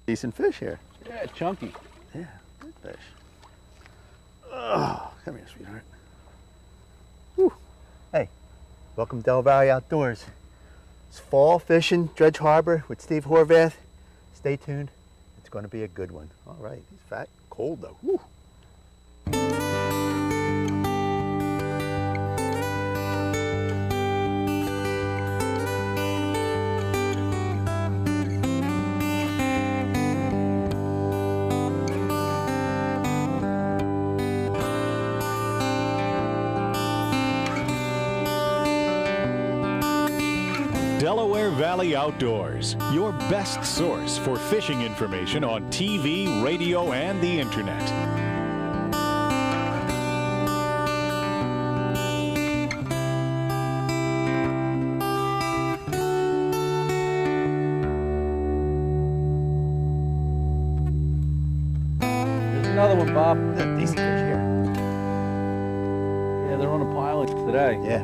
Decent fish here. Yeah, chunky. Yeah, good fish. Oh, come here, sweetheart. Whew. Hey, welcome to Delaware Outdoors. It's fall fishing, Dredge Harbor with Steve Horvath. Stay tuned. It's going to be a good one. All right, he's fat, cold though. Whew. Delaware Valley Outdoors, your best source for fishing information on TV, radio, and the internet. Here's another one, Bob. Decent fish here. Yeah, they're on the pilings today. Yeah.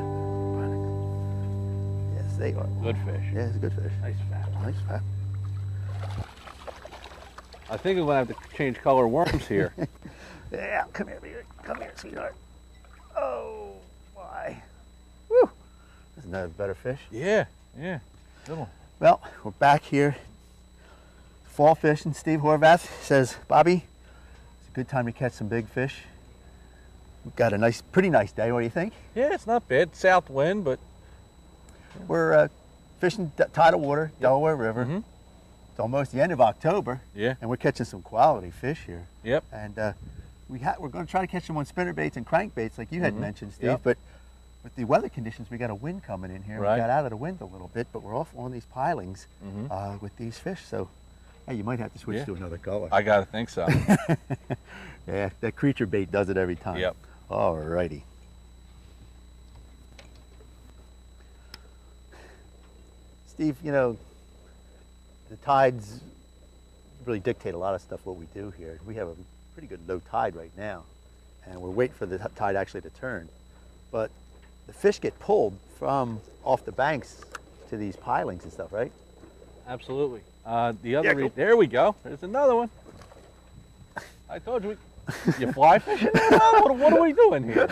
Yes, they are. Good fish. Yeah, it's a good fish. Nice fat. Nice fat. I think I'm going to have to change color worms here. Yeah, come here, baby. Come here, sweetheart. Oh, why? Woo! Isn't that a better fish? Yeah, good one. Well, we're back here. Fall fishing. Steve Horvath says, Bobby, it's a good time to catch some big fish. We've got a pretty nice day. What do you think? Yeah, it's not bad. South wind, but We're fishing tidal water, Delaware River. Mm-hmm. It's almost the end of October. Yeah. And we're catching some quality fish here. Yep. And we're going to try to catch them on spinnerbaits and crankbaits, like you had mentioned, Steve. Yep. But with the weather conditions, we got a wind coming in here. Right. We got out of the wind a little bit, but we're off on these pilings with these fish. So, hey, you might have to switch to another color. I got to think so. Yeah, that creature bait does it every time. Yep. All righty. Steve, you know, the tides really dictate a lot of stuff what we do here. We have a pretty good low tide right now, and we're waiting for the tide actually to turn. But the fish get pulled from off the banks to these pilings and stuff, right? Absolutely. The other, there we go. There's another one. I told you, you fly fishing? What are we doing here?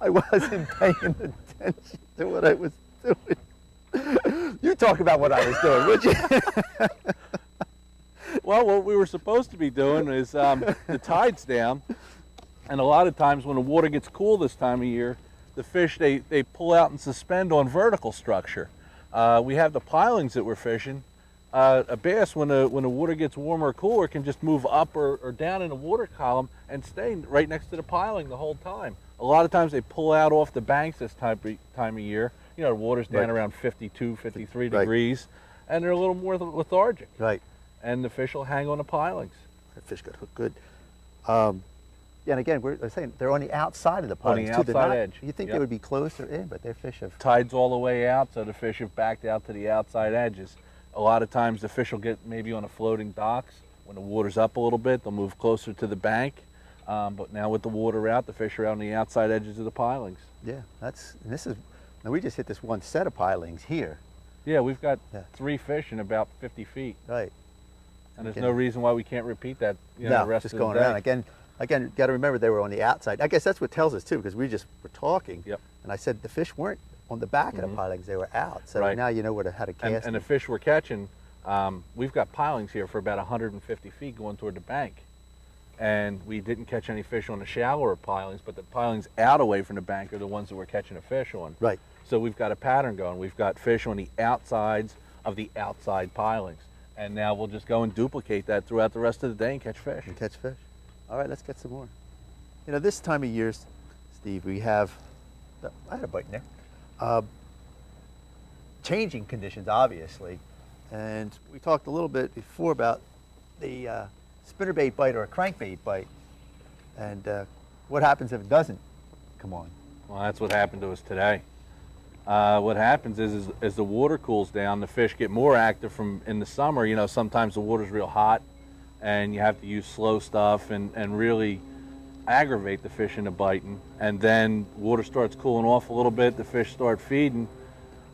I wasn't paying attention to what I was doing. You talk about what I was doing, would you? Well, what we were supposed to be doing is the tide's down, and a lot of times when the water gets cool this time of year, the fish, they pull out and suspend on vertical structure. We have the pilings that we're fishing. A bass, when the water gets warmer or cooler, can just move up or down in the water column and stay right next to the piling the whole time. A lot of times they pull out off the banks this time of year. You know, the water's down around 52, 53 degrees, and they're a little more lethargic. Right. And the fish will hang on the pilings. The fish got hooked good. Yeah, and again, we're saying they're on the outside of the pilings. On the outside edge. You think they would be closer in, but their fish have... Tide's all the way out, so the fish have backed out to the outside edges. A lot of times the fish will get maybe on a floating docks. When the water's up a little bit, they'll move closer to the bank. But now with the water out, the fish are out on the outside edges of the pilings. Yeah, now we just hit this one set of pilings here. Yeah, we've got 3 fish in about 50 feet. Right. And there's no reason why we can't repeat that, you know, the rest just of the going day. around. Again, you got to remember they were on the outside. I guess that's what tells us too, because we just were talking. Yep. And I said the fish weren't on the back of the pilings; they were out. So now you know how to cast. And the fish we're catching, we've got pilings here for about 150 feet going toward the bank, and we didn't catch any fish on the shallower pilings, but the pilings out away from the bank are the ones that we're catching a fish on. Right. So we've got a pattern going. We've got fish on the outsides of the outside pilings. And now we'll just go and duplicate that throughout the rest of the day and catch fish. All right, let's get some more. You know, this time of year, Steve, we have, I had a bite in there, changing conditions, obviously. And we talked a little bit before about the spinnerbait bite or a crankbait bite. And what happens if it doesn't come on? Well, that's what happened to us today. What happens is as the water cools down, the fish get more active from in the summer. You know, sometimes the water's real hot and you have to use slow stuff and really aggravate the fish into biting. And then water starts cooling off a little bit, the fish start feeding,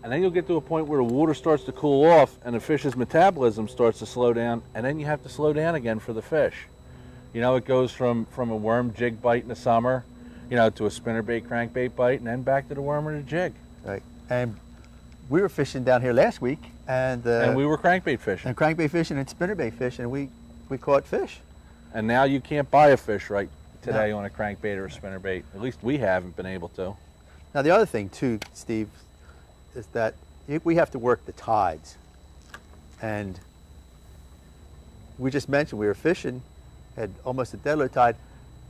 And then you'll get to a point where the water starts to cool off and the fish's metabolism starts to slow down, and then you have to slow down again for the fish. You know, it goes from a worm jig bite in the summer, you know, to a spinnerbait, crankbait bite, and then back to the worm or the jig. Right. And we were fishing down here last week, and we were crankbait fishing. And crankbait fishing and spinnerbait fishing, and we caught fish. And now you can't buy a fish right today on a crankbait or a spinnerbait. At least we haven't been able to. Now the other thing too, Steve, is that we have to work the tides. And we just mentioned we were fishing, had almost a dead low tide,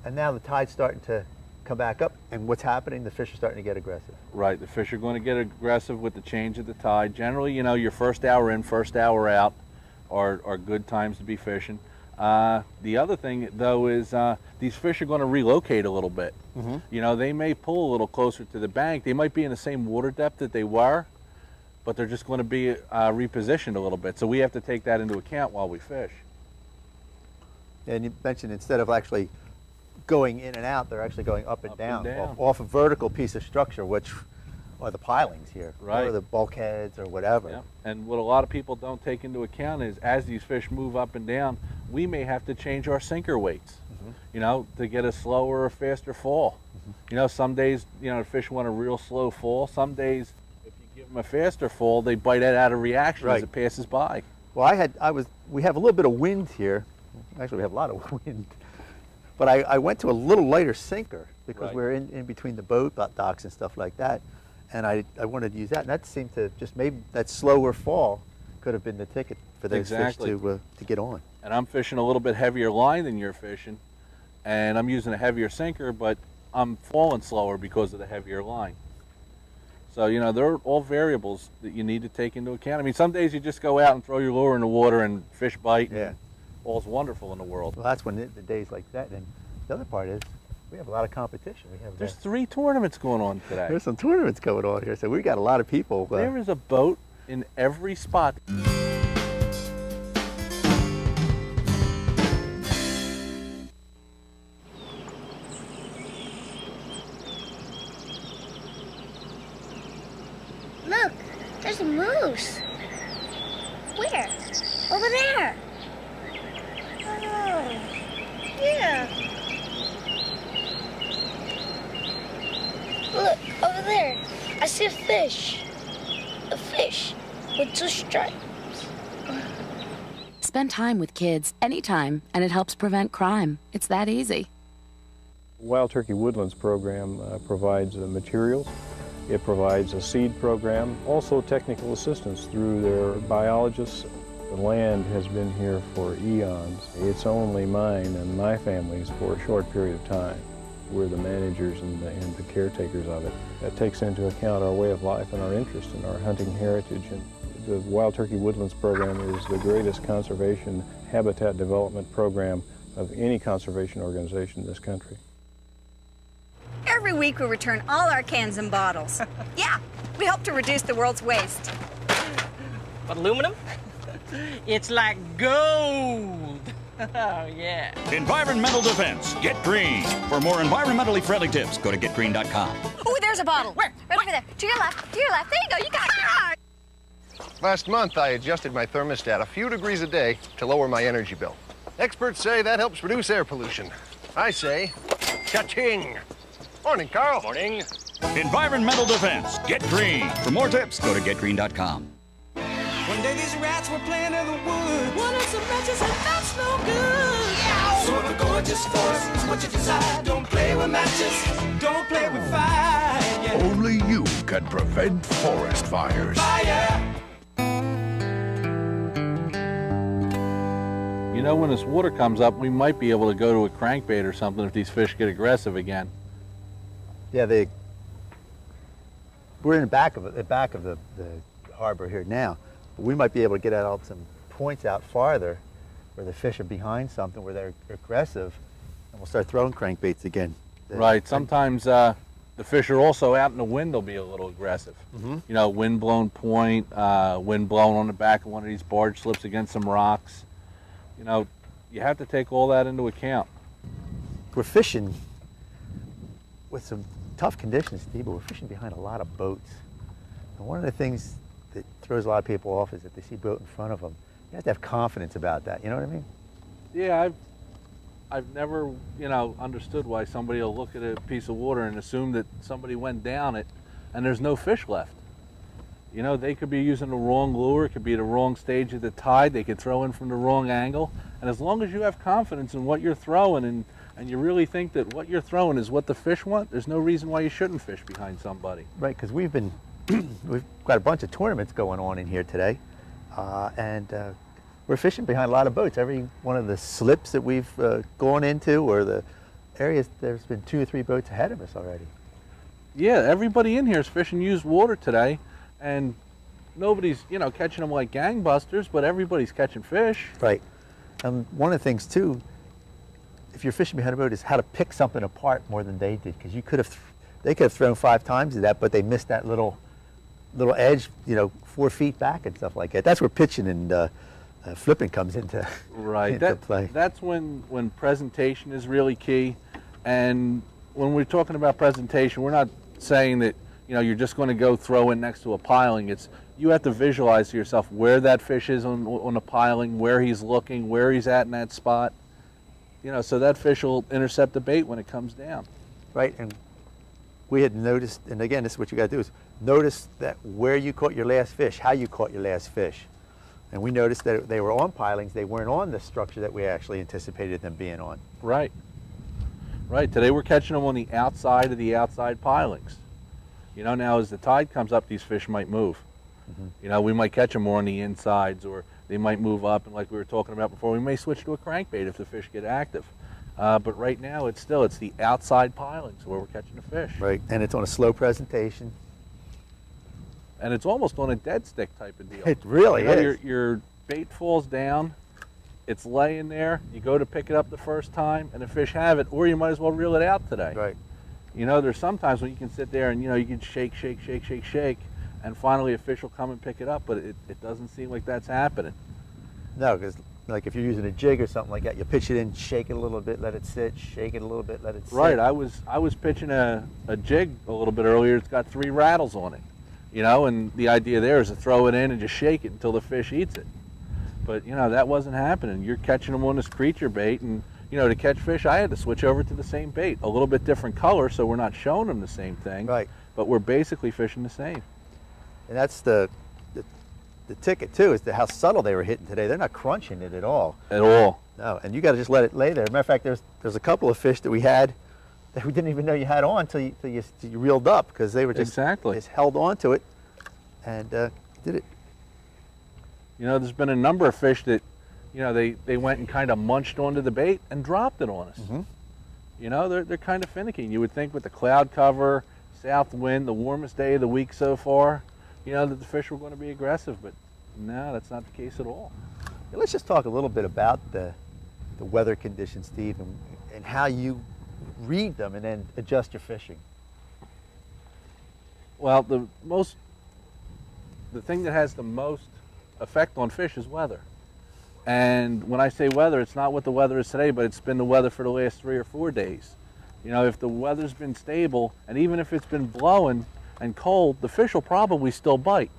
and now the tide's starting to come back up, and what's happening? The fish are starting to get aggressive. Right, the fish are going to get aggressive with the change of the tide. Generally, you know, your first hour in, first hour out are good times to be fishing. The other thing, though, is these fish are going to relocate a little bit. Mm-hmm. You know, they may pull a little closer to the bank. They might be in the same water depth that they were, but they're just going to be repositioned a little bit. So we have to take that into account while we fish. And you mentioned instead of actually going in and out, they're actually going up and down. Off a vertical piece of structure, which are the pilings here, right, or the bulkheads or whatever. Yeah. And what a lot of people don't take into account is as these fish move up and down, we may have to change our sinker weights, mm-hmm, you know, to get a slower or faster fall. Mm-hmm. You know, some days, you know, the fish want a real slow fall. Some days, if you give them a faster fall, they bite it out of reaction, right, as it passes by. Well, we have a little bit of wind here. Actually, we have a lot of wind. But I went to a little lighter sinker because, right, we're in between the boat docks and stuff like that. And I wanted to use that, and that seemed to just, maybe that slower fall could have been the ticket for those fish to get on. And I'm fishing a little bit heavier line than you're fishing, and I'm using a heavier sinker, but I'm falling slower because of the heavier line. So, you know, they're all variables that you need to take into account. I mean, some days you just go out and throw your lure in the water and fish bite, yeah, and all's wonderful in the world. Well, that's when the days like that. And the other part is, we have a lot of competition. There's 3 tournaments going on today. There's some tournaments going on here, so we got a lot of people. There is a boat in every spot. Look, there's a moose. Where? Over there. Oh, yeah. Look, over there. I see a fish. A fish with 2 stripes. Spend time with kids anytime, and it helps prevent crime. It's that easy. Wild Turkey Woodlands program provides materials. It provides a seed program, also technical assistance through their biologists. The land has been here for eons. It's only mine and my family's for a short period of time. We're the managers and the caretakers of it. That takes into account our way of life and our interest in our hunting heritage. And the Wild Turkey Woodlands program is the greatest conservation habitat development program of any conservation organization in this country. Every week we return all our cans and bottles. Yeah, we help to reduce the world's waste. But aluminum? It's like gold. Oh, yeah. Environmental defense. Get green. For more environmentally friendly tips, go to getgreen.com. Oh, there's a bottle. Where? Right over there. To your left. To your left. There you go. You got it. Last month, I adjusted my thermostat a few degrees a day to lower my energy bill. Experts say that helps reduce air pollution. I say, cha-ching. Morning, Carl. Morning. Environmental defense. Get green. For more tips, go to getgreen.com. One day these rats were playing in the woods. Wanted some matches and that's no good. Yow! So if a gorgeous forest is what you decide, don't play with matches, don't play with fire. Yeah. Only you can prevent forest fires. Fire! You know, when this water comes up, we might be able to go to a crankbait or something if these fish get aggressive again. Yeah, we're in the back of the harbor here now. We might be able to get out some points out farther where the fish are behind something, where they're aggressive, and we'll start throwing crankbaits again. Right. Sometimes the fish are also out in the wind. They'll be a little aggressive. Mm-hmm. You know, wind-blown point, wind blowing on the back of one of these barge slips against some rocks. You know, you have to take all that into account. We're fishing with some tough conditions, Steve, but we're fishing behind a lot of boats. And one of the things that throws a lot of people off is that they see a boat in front of them. You have to have confidence about that, you know what I mean? Yeah, I've never, you know, understood why somebody will look at a piece of water and assume that somebody went down it and there's no fish left. You know, they could be using the wrong lure, it could be the wrong stage of the tide, they could throw in from the wrong angle. And as long as you have confidence in what you're throwing and you really think that what you're throwing is what the fish want, there's no reason why you shouldn't fish behind somebody. Right, because we've got a bunch of tournaments going on in here today. We're fishing behind a lot of boats. Every one of the slips that we've gone into or the areas, there's been 2 or 3 boats ahead of us already. Yeah, everybody in here is fishing used water today, and nobody's, you know, catching them like gangbusters, but everybody's catching fish. Right. And one of the things too, if you're fishing behind a boat, is how to pick something apart more than they did, because they could have thrown 5 times of that, but they missed that little edge, 4 feet back and stuff like that. That's where pitching and flipping comes into play. That's when presentation is really key. And when we're talking about presentation, we're not saying that you're just going to go throw in next to a piling. It's you have to visualize to yourself where that fish is on a piling, where he's looking, where he's at in that spot. So that fish will intercept the bait when it comes down. Right, and we had noticed, and again, this is what you got to do, is notice that where you caught your last fish, how you caught your last fish. And we noticed that they were on pilings, they weren't on the structure that we actually anticipated them being on. Right. Right, today we're catching them on the outside of the outside pilings. Now as the tide comes up, these fish might move. Mm-hmm. We might catch them more on the insides, or they might move up, and like we were talking about before, we may switch to a crankbait if the fish get active. But right now, it's the outside pilings where we're catching the fish. Right, and it's on a slow presentation. And it's almost on a dead stick type of deal. It really is. Your bait falls down, it's laying there, you go to pick it up the first time, and the fish have it, or you might as well reel it out today. Right. There's sometimes when you can sit there and, you can shake, and finally a fish will come and pick it up, but it doesn't seem like that's happening. No, because like if you're using a jig or something like that, you pitch it in, shake it a little bit, let it sit, shake it a little bit, let it sit. Right, I was pitching a jig a little bit earlier. It's got 3 rattles on it, and the idea there is to throw it in and just shake it until the fish eats it. But, that wasn't happening. You're catching them on this creature bait, and, to catch fish, I had to switch over to the same bait, a little bit different color, so we're not showing them the same thing. Right. But we're basically fishing the same. And that's the ticket too, is how subtle they were hitting today. They're not crunching it at all. At all. No, and you got to just let it lay there. As a matter of fact, there's a couple of fish that we had that we didn't even know you had on until you reeled up, because they were just held on to it and did it. There's been a number of fish that, they went and kind of munched onto the bait and dropped it on us. Mm-hmm. They're kind of finicky. You would think with the cloud cover, south wind, the warmest day of the week so far, that the fish were going to be aggressive, but no, that's not the case at all. Yeah, let's just talk a little bit about the weather conditions, Steve, and how you read them and then adjust your fishing. Well, the thing that has the most effect on fish is weather. And when I say weather, it's not what the weather is today, but it's been the weather for the last 3 or 4 days. If the weather's been stable, and even if it's been blowing and cold, the fish will probably still bite.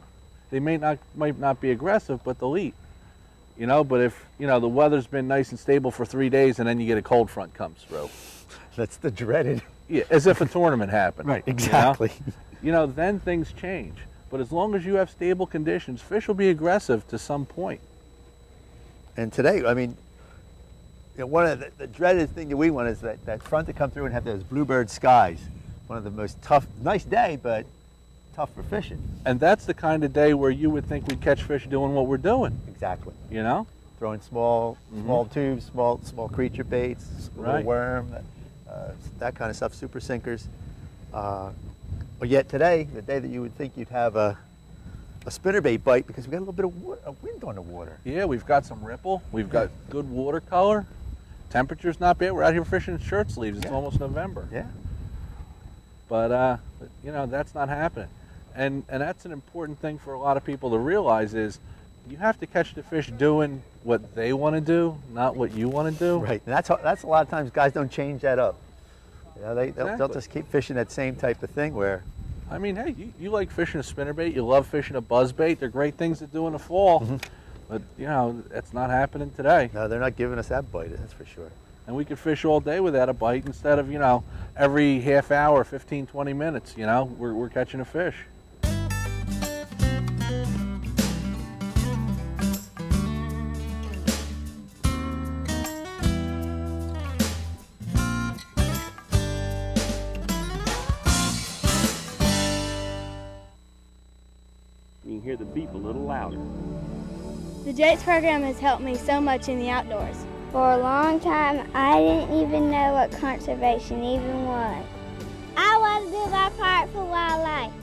They might not be aggressive, but they'll eat. But if, the weather's been nice and stable for 3 days and then you get a cold front comes through. That's the dreaded. Yeah, as if a tournament happened. Right, exactly. Then things change. But as long as you have stable conditions, fish will be aggressive to some point. And today, I mean, one of the dreaded thing that we want is that front to come through and have those bluebird skies. One of the most tough, nice day, but tough for fishing. And that's the kind of day where you would think we'd catch fish doing what we're doing. Exactly. Throwing small tubes, small creature baits, little worm, that kind of stuff, super sinkers. But yet today, the day that you would think you'd have a spinnerbait bite, because we got a little bit of wind on the water. Yeah, we've got some ripple. We've got good watercolor. Temperature's not bad. We're out here fishing in shirt sleeves. It's almost November. Yeah. But that's not happening. And that's an important thing for a lot of people to realize is you have to catch the fish doing what they want to do, not what you want to do. Right. And that's a lot of times guys don't change that up. They'll just keep fishing that same type of thing where I mean, hey, you like fishing a spinnerbait, you love fishing a buzzbait. They're great things to do in the fall, but you know, that's not happening today. No, they're not giving us that bite, that's for sure. And we could fish all day without a bite instead of, you know, every half hour, 15, 20 minutes, you know, we're catching a fish. You can hear the beep a little louder. The Jakes program has helped me so much in the outdoors. For a long time, I didn't even know what conservation even was. I want to do my part for wildlife.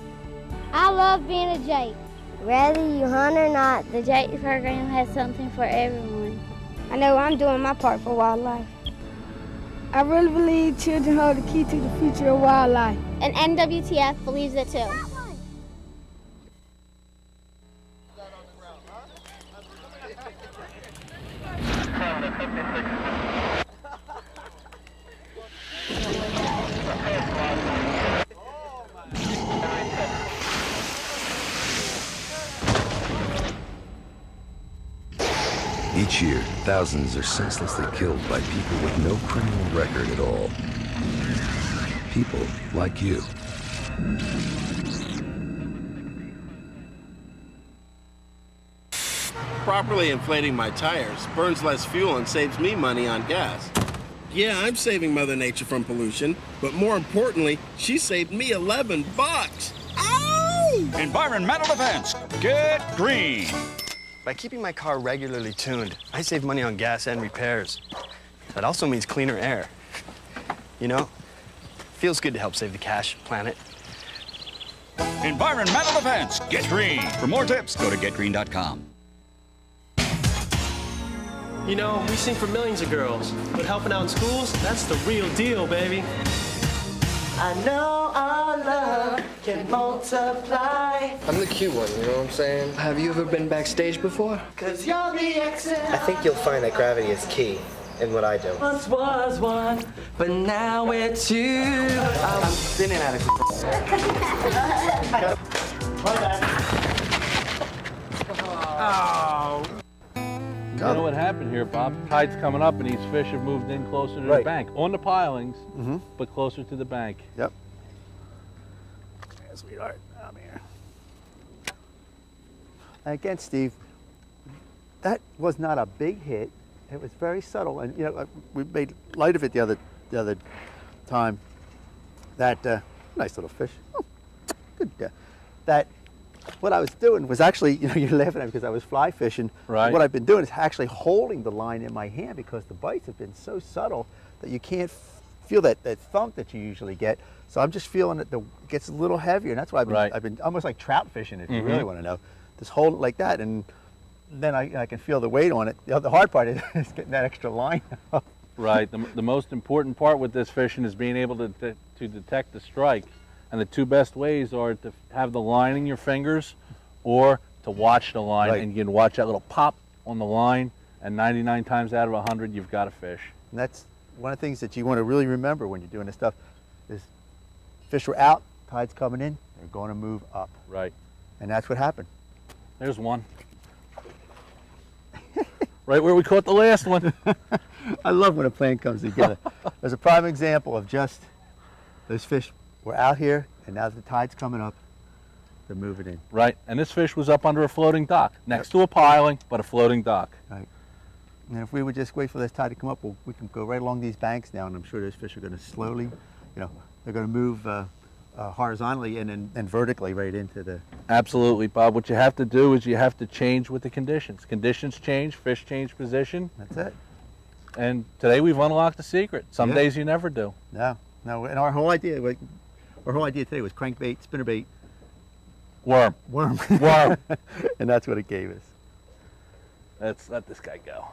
I love being a Jake. Whether you hunt or not, the Jakes program has something for everyone. I know I'm doing my part for wildlife. I really believe children hold the key to the future of wildlife. And NWTF believes it too. Each year, thousands are senselessly killed by people with no criminal record at all. People like you. Properly inflating my tires burns less fuel and saves me money on gas. Yeah, I'm saving Mother Nature from pollution, but more importantly, she saved me $11. Ow! Environmental defense. Get green. By keeping my car regularly tuned, I save money on gas and repairs. That also means cleaner air. You know, feels good to help save the cash, planet. Environmental defense. Get green. For more tips, go to getgreen.com. You know, we sing for millions of girls, but helping out in schools, that's the real deal, baby. I know our love can multiply. I'm the cute one, you know what I'm saying? Have you ever been backstage before? Cause you're the exit. I think you'll find that gravity is key in what I do. Once was one, but now we're two. I'm spinning out of Oh. You know what happened here, Bob? Tide's coming up and these fish have moved in closer to the bank. On the pilings, but closer to the bank. Yep. Yeah, sweetheart, come here. Again, Steve, that was not a big hit. It was very subtle, and you know we made light of it the other time. That nice little fish. Oh, good. That what I was doing was actually, you know, you're laughing at me because I was fly fishing. Right. What I've been doing is actually holding the line in my hand because the bites have been so subtle that you can't feel that thump that you usually get. So I'm just feeling that it gets a little heavier, and that's why I've been almost like trout fishing, if you really want to know. Just hold it like that, and then I can feel the weight on it. The hard part is getting that extra line. Right. The most important part with this fishing is being able to detect the strike. And the two best ways are to have the line in your fingers or to watch the line. And you can watch that little pop on the line, and 99 times out of 100, you've got a fish. And that's one of the things that you want to really remember when you're doing this stuff is fish are out, tide's coming in, they're going to move up. Right. And that's what happened. There's one. Right where we caught the last one. I love when a plan comes together. There's a prime example of just those fish were out here, and now that the tide's coming up, they're moving in. Right, and this fish was up under a floating dock, next to a piling, but a floating dock. Right. And if we would just wait for this tide to come up, we can go right along these banks now, and I'm sure those fish are going to slowly, you know, they're going to move horizontally and then vertically right into the... Absolutely, Bob. What you have to do is you have to change with the conditions. Conditions change, fish change position. That's it. And today we've unlocked the secret. Some days you never do. No, and our whole idea today was crankbait, spinnerbait, worm. Worm. And that's what it gave us. Let's let this guy go.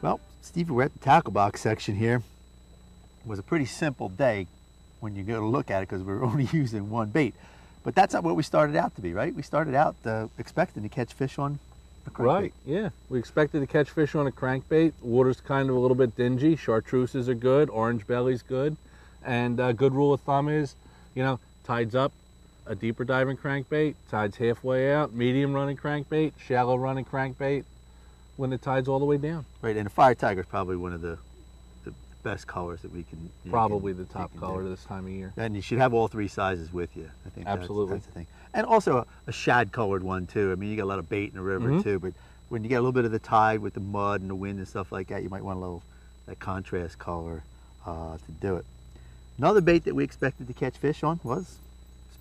Well, Steve, we're at the tackle box section here. It was a pretty simple day when you go to look at it because we're only using one bait. But that's not what we started out to be, right? We started out expecting to catch fish on a crankbait. Right, yeah. We expected to catch fish on a crankbait. Water's kind of a little bit dingy. Chartreuses are good. Orange belly's good. And a good rule of thumb is, you know, tide's up, a deeper diving crankbait, tide's halfway out, medium running crankbait, shallow running crankbait, when the tide's all the way down. Right, and a fire tiger is probably one of the best colors that we can. Probably the top color this time of year. And you should have all three sizes with you. I think absolutely that's the thing. And also a shad colored one too. I mean, you get a lot of bait in the river too, but when you get a little bit of the tide with the mud and the wind and stuff like that, you might want a little that contrast color to do it. Another bait that we expected to catch fish on was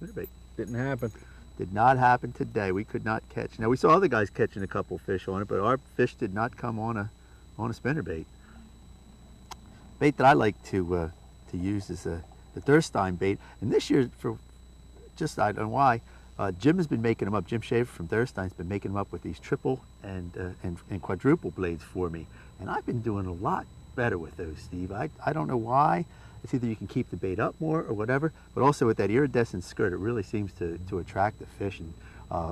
spinnerbait. Didn't happen. Did not happen today. We could not catch. Now we saw other guys catching a couple fish on it, but our fish did not come on a spinnerbait. Bait that I like to use is the Durstein bait, and this year, for just I don't know why, Jim has been making them up. Jim Shaver from Durstein's been making them up with these triple and quadruple blades for me, and I've been doing a lot better with those, Steve. I don't know why. It's either you can keep the bait up more or whatever, but also with that iridescent skirt, it really seems to attract the fish. And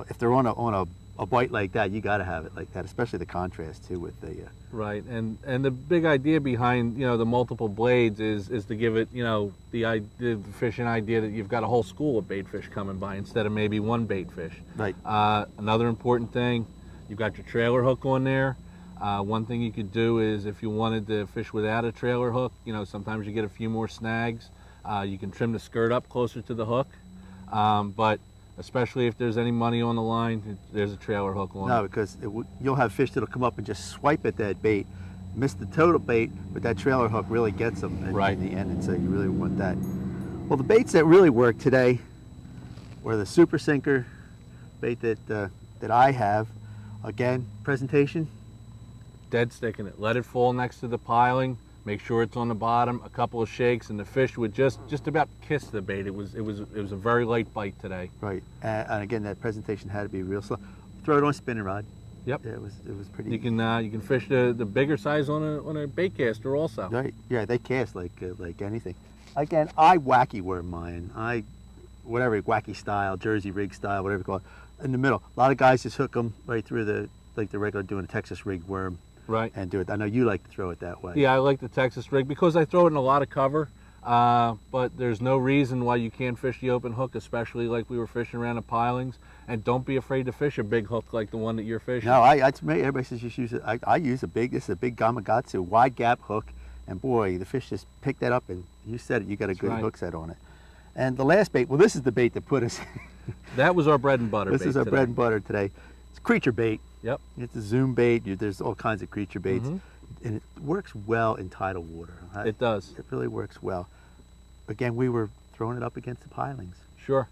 if they're on a bite like that, you got to have it like that, especially the contrast too with the. Right, and the big idea behind the multiple blades is to give it the fish an idea that you've got a whole school of bait fish coming by instead of maybe one bait fish. Right. Another important thing, you've got your trailer hook on there. One thing you could do is if you wanted to fish without a trailer hook, sometimes you get a few more snags. You can trim the skirt up closer to the hook, but especially if there's any money on the line, there's a trailer hook on. No, because you'll have fish that'll come up and just swipe at that bait, miss the total bait, but that trailer hook really gets them in the end, and so you really want that. Well, the baits that really worked today were the super sinker bait that I have. Again, presentation. Dead sticking it. Let it fall next to the piling. Make sure it's on the bottom. A couple of shakes, and the fish would just about kiss the bait. It was a very light bite today. Right. And again, that presentation had to be real slow. Throw it on a spinning rod. Yep. Yeah, it was pretty. You can fish the bigger size on a bait caster also. Right. Yeah, they cast like anything. Again, I wacky worm mine. Whatever wacky style, Jersey rig style, whatever you call it, in the middle. A lot of guys just hook them right through the regular doing a Texas rig worm. Right. And do it. I know you like to throw it that way. Yeah, I like the Texas rig because I throw it in a lot of cover, but there's no reason why you can't fish the open hook, especially like we were fishing around the pilings. And don't be afraid to fish a big hook like the one that you're fishing. No, everybody says you should use it. I use this is a big Gamakatsu wide gap hook, and boy, the fish just picked that up, and you said it, you got a good hook set on it. And the last bait, well, this is the bait that put us. That was our bread and butter. This is our bread and butter today. It's creature bait. Yep. It's a zoom bait. There's all kinds of creature baits. And it works well in tidal water. It does. It really works well. Again, we were throwing it up against the pilings. Sure.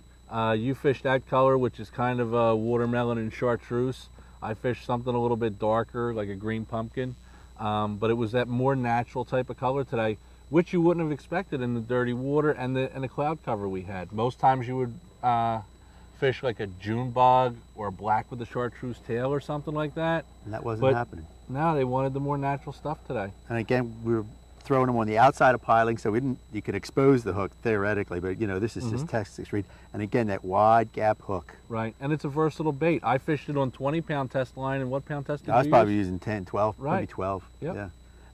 You fished that color, which is kind of a watermelon and chartreuse. I fished something a little bit darker, like a green pumpkin. But it was that more natural type of color today, which you wouldn't have expected in the dirty water and the cloud cover we had. Most times you would fish like a June bug or a black with a chartreuse tail or something like that. And that wasn't happening. No, they wanted the more natural stuff today. And again, we were throwing them on the outside of piling, so you could expose the hook theoretically, but this is just Texas reed. And again, that wide gap hook. Right, and it's a versatile bait. I fished it on 20-pound test line, and what pound test did you use? I was probably using 10, 12, right. maybe 12. Yep. Yeah.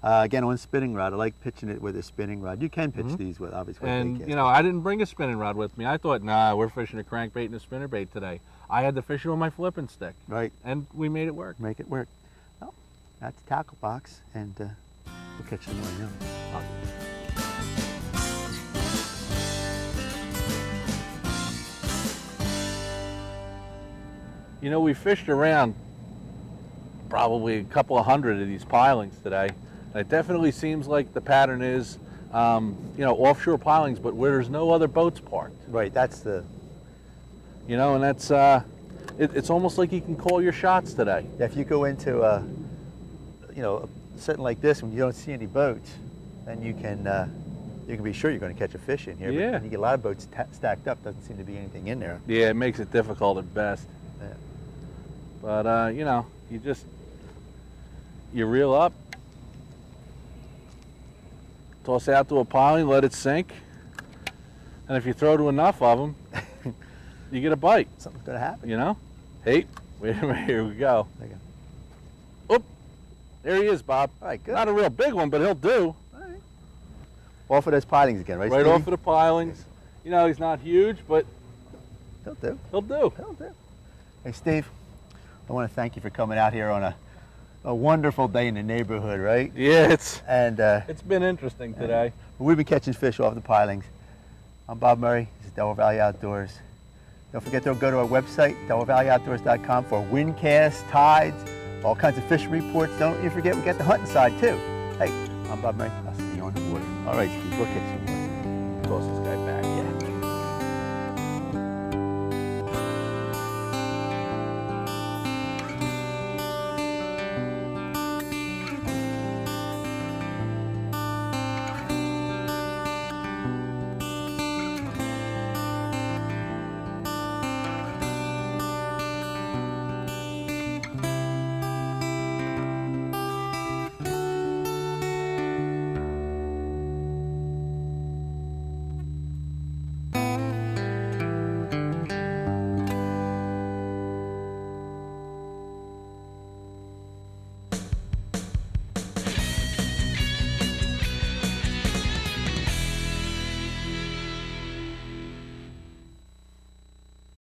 Again, on spinning rod, I like pitching it with a spinning rod. You can pitch these with, obviously. And, I didn't bring a spinning rod with me. I thought, nah, we're fishing a crankbait and a spinnerbait today. I had to fish it on my flipping stick. Right. And we made it work. Make it work. Well, that's tackle box, and we'll catch some more now. We fished around probably a couple of hundred of these pilings today. And it definitely seems like the pattern is, offshore pilings, but where there's no other boats parked. Right, that's the... and that's, it's almost like you can call your shots today. Yeah, if you go into, a setting like this when you don't see any boats, then you can be sure you're going to catch a fish in here. Yeah. But when you get a lot of boats stacked up, doesn't seem to be anything in there. Yeah, it makes it difficult at best. Yeah. But, you reel up, toss out to a piling, let it sink, and if you throw to enough of them, you get a bite. Something's going to happen. You know? Hey, wait a minute, here we go. There you go. Oop, there he is, Bob. All right, good. Not a real big one, but he'll do. All right. Off of those pilings again, right, Right Stevie? off of the pilings. You know, he's not huge, but he'll do. He'll do. He'll do. Hey, Steve, I want to thank you for coming out here on a wonderful day in the neighborhood, right? Yeah, it's been interesting today. We've been catching fish off the pilings. I'm Bob Murray. This is Delaware Valley Outdoors. Don't forget to go to our website, DelawareValleyOutdoors.com, for windcasts, tides, all kinds of fishing reports. Don't you forget, we got the hunting side too. Hey, I'm Bob Murray. I'll see you on the water. All right, Steve, we'll catch you. Toss this guy back.